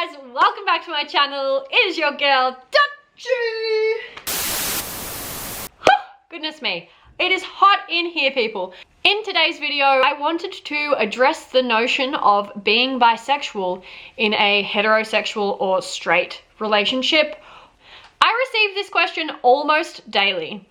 guys, welcome back to my channel. It is your girl, Dutchy. Goodness me, it is hot in here, people. In today's video, I wanted to address the notion of being bisexual in a heterosexual or straight relationship. I receive this question almost daily.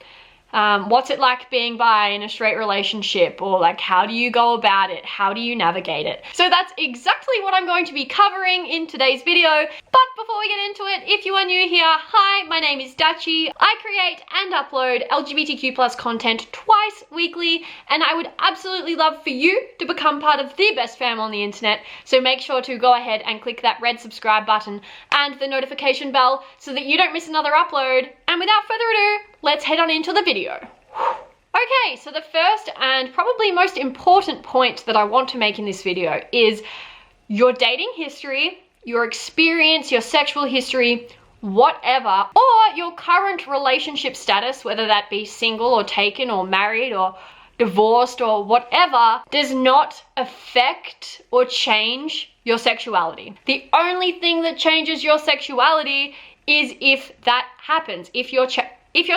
What's it like being bi in a straight relationship? Or like, how do you go about it? How do you navigate it? So that's exactly what I'm going to be covering in today's video. But before we get into it, if you are new here, hi, my name is Dutchy. I create and upload LGBTQ+ content twice weekly, and I would absolutely love for you to become part of the best fam on the internet. So make sure to go ahead and click that red subscribe button and the notification bell so that you don't miss another upload. And without further ado, let's head on into the video. Okay, so the first and probably most important point that I want to make in this video is your dating history, your experience, your sexual history, whatever, or your current relationship status, whether that be single or taken or married or divorced or whatever, does not affect or change your sexuality. The only thing that changes your sexuality is if that happens. If your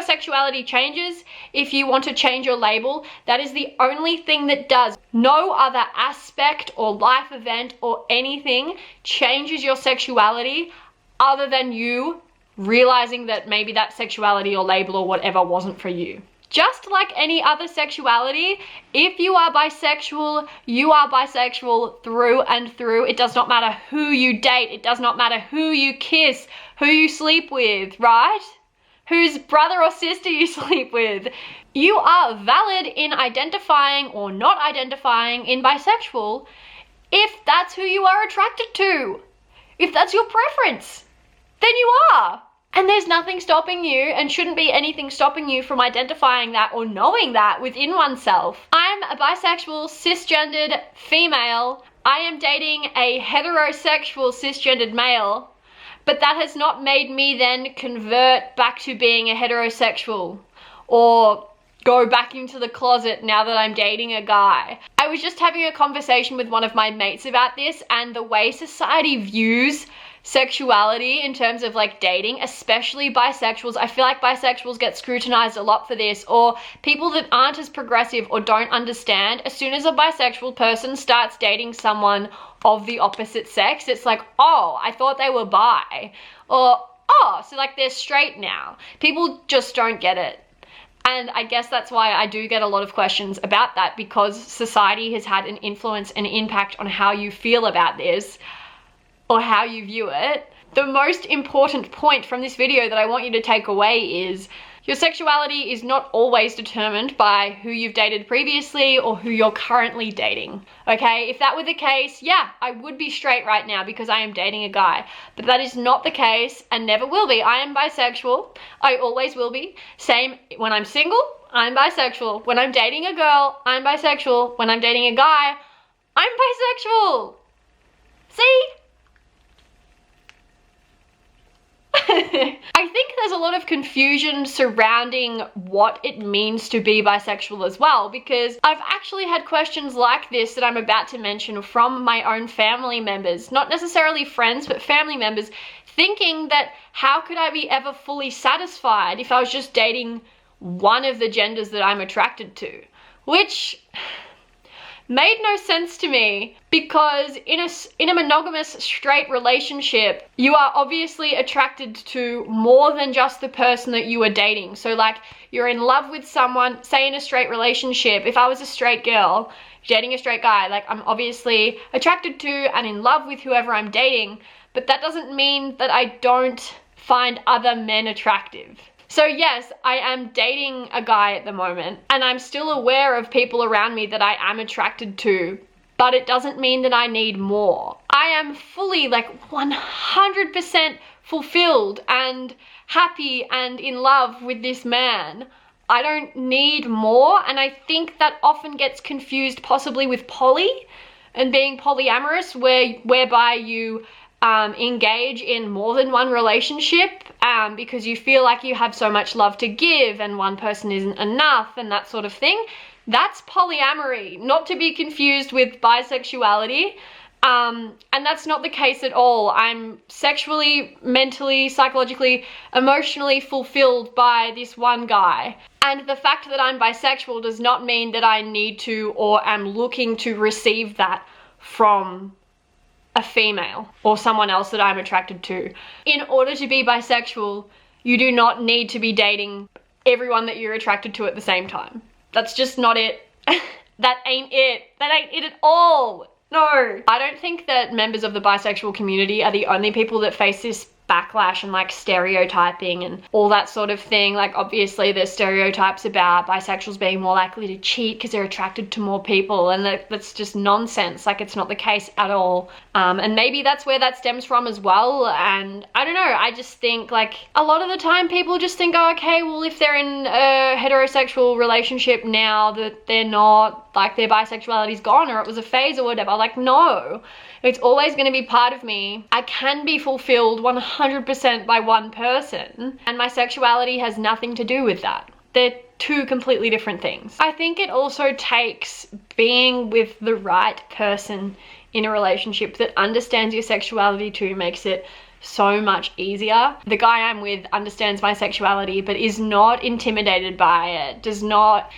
sexuality changes, if you want to change your label, that is the only thing that does. No other aspect or life event or anything changes your sexuality other than you realizing that maybe that sexuality or label or whatever wasn't for you. Just like any other sexuality, if you are bisexual, you are bisexual through and through. It does not matter who you date. It does not matter who you kiss, who you sleep with, right? Whose brother or sister you sleep with. You are valid in identifying or not identifying in bisexual if that's who you are attracted to. If that's your preference, then you are. And there's nothing stopping you, and shouldn't be anything stopping you from identifying that or knowing that within oneself. I'm a bisexual, cisgendered female. I am dating a heterosexual, cisgendered male. But that has not made me then convert back to being a heterosexual or go back into the closet now that I'm dating a guy. I was just having a conversation with one of my mates about this, and the way society views sexuality in terms of like dating, especially bisexuals. I feel like bisexuals get scrutinized a lot for this, or people that aren't as progressive or don't understand. As soon as a bisexual person starts dating someone of the opposite sex, it's like, oh, I thought they were bi, or oh, so like they're straight now. People just don't get it. And I guess that's why I do get a lot of questions about that, because society has had an influence and impact on how you feel about this or how you view it. The most important point from this video that I want you to take away is your sexuality is not always determined by who you've dated previously or who you're currently dating, okay? If that were the case, yeah, I would be straight right now because I am dating a guy, but that is not the case and never will be. I am bisexual. I always will be. Same when I'm single, I'm bisexual. When I'm dating a girl, I'm bisexual. When I'm dating a guy, I'm bisexual. See? I think there's a lot of confusion surrounding what it means to be bisexual as well, because I've actually had questions like this that I'm about to mention from my own family members, not necessarily friends, but family members, thinking that how could I be ever fully satisfied if I was just dating one of the genders that I'm attracted to, which made no sense to me, because in a monogamous straight relationship, you are obviously attracted to more than just the person that you are dating. So like, you're in love with someone, say in a straight relationship. If I was a straight girl dating a straight guy, like I'm obviously attracted to and in love with whoever I'm dating, but that doesn't mean that I don't find other men attractive. So yes, I am dating a guy at the moment, and I'm still aware of people around me that I am attracted to, but it doesn't mean that I need more. I am fully, like 100% fulfilled and happy and in love with this man. I don't need more, and I think that often gets confused possibly with poly and being polyamorous, whereby you engage in more than one relationship because you feel like you have so much love to give and one person isn't enough and that sort of thing. That's polyamory, not to be confused with bisexuality. And that's not the case at all. I'm sexually, mentally, psychologically, emotionally fulfilled by this one guy. And the fact that I'm bisexual does not mean that I need to or am looking to receive that from a female or someone else that I'm attracted to. In order to be bisexual, you do not need to be dating everyone that you're attracted to at the same time. That's just not it. That ain't it. That ain't it at all. No. I don't think that members of the bisexual community are the only people that face this backlash and like stereotyping and all that sort of thing. Like obviously there's stereotypes about bisexuals being more likely to cheat because they're attracted to more people, and that's just nonsense. Like it's not the case at all. And maybe that's where that stems from as well. And I don't know, I just think like a lot of the time people just think, oh, okay, well if they're in a heterosexual relationship now that they're not, like their bisexuality's gone or it was a phase or whatever. Like no, it's always going to be part of me. I can be fulfilled 100% by one person, and my sexuality has nothing to do with that. They're two completely different things. I think it also takes being with the right person in a relationship that understands your sexuality too, makes it so much easier. The guy I'm with understands my sexuality but is not intimidated by it, is not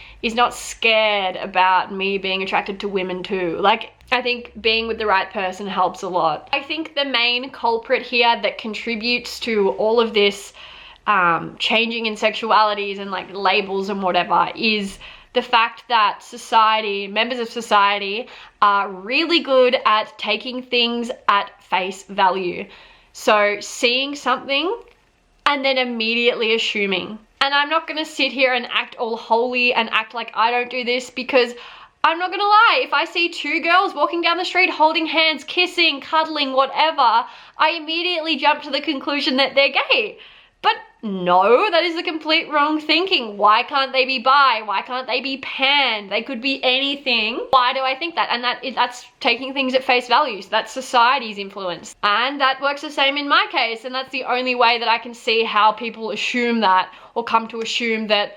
scared about me being attracted to women too. Like I think being with the right person helps a lot. I think the main culprit here that contributes to all of this changing in sexualities and like labels and whatever is the fact that society, members of society, are really good at taking things at face value. So seeing something and then immediately assuming. And I'm not going to sit here and act all holy and act like I don't do this, because I'm not going to lie, if I see two girls walking down the street holding hands, kissing, cuddling, whatever, I immediately jump to the conclusion that they're gay. But no, that is the complete wrong thinking. Why can't they be bi? Why can't they be pan? They could be anything. Why do I think that? And that's taking things at face value. So that's society's influence. And that works the same in my case. And that's the only way that I can see how people assume that, or come to assume that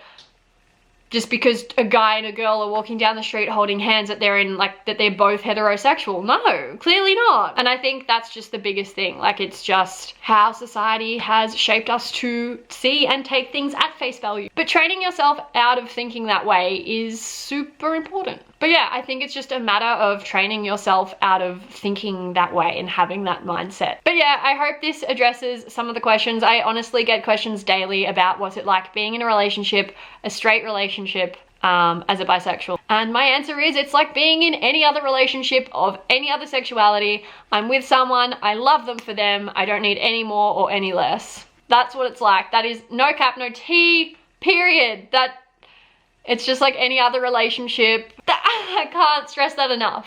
just because a guy and a girl are walking down the street holding hands that they're both heterosexual. No, clearly not. And I think that's just the biggest thing. Like it's just how society has shaped us to see and take things at face value. But training yourself out of thinking that way is super important. But yeah, I think it's just a matter of training yourself out of thinking that way and having that mindset. But yeah, I hope this addresses some of the questions. I honestly get questions daily about what's it like being in a relationship, a straight relationship, as a bisexual. And my answer is it's like being in any other relationship of any other sexuality. I'm with someone, I love them for them, I don't need any more or any less. That's what it's like. That is no cap, no tea, period. It's just like any other relationship. I can't stress that enough.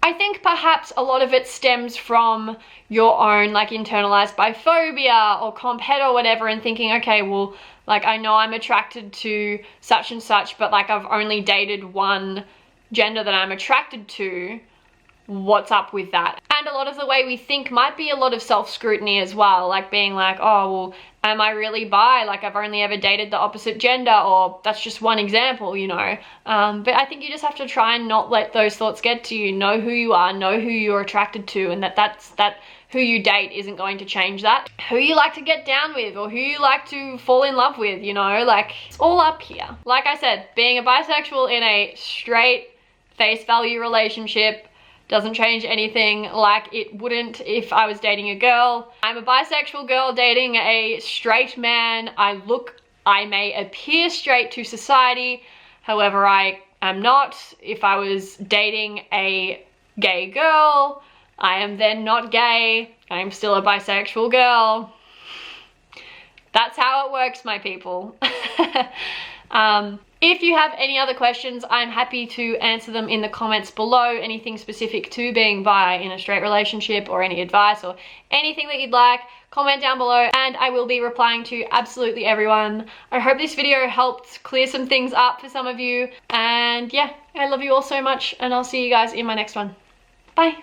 I think perhaps a lot of it stems from your own like internalized biphobia or comp het or whatever, and thinking, okay, well, like I know I'm attracted to such and such, but like I've only dated one gender that I'm attracted to. What's up with that? And a lot of the way we think might be a lot of self-scrutiny as well, like being like, oh, well, am I really bi? Like I've only ever dated the opposite gender, or that's just one example, you know. But I think you just have to try and not let those thoughts get to you. Know who you are, know who you're attracted to, and that who you date isn't going to change that. Who you like to get down with, or who you like to fall in love with, you know, like it's all up here. Like I said, being a bisexual in a straight face value relationship doesn't change anything like it wouldn't if I was dating a girl. I'm a bisexual girl dating a straight man. I may appear straight to society, however I am not. If I was dating a gay girl, I am then not gay. I'm still a bisexual girl. That's how it works, my people. If you have any other questions, I'm happy to answer them in the comments below. Anything specific to being bi in a straight relationship, or any advice or anything that you'd like, comment down below and I will be replying to absolutely everyone. I hope this video helped clear some things up for some of you. And yeah, I love you all so much, and I'll see you guys in my next one. Bye.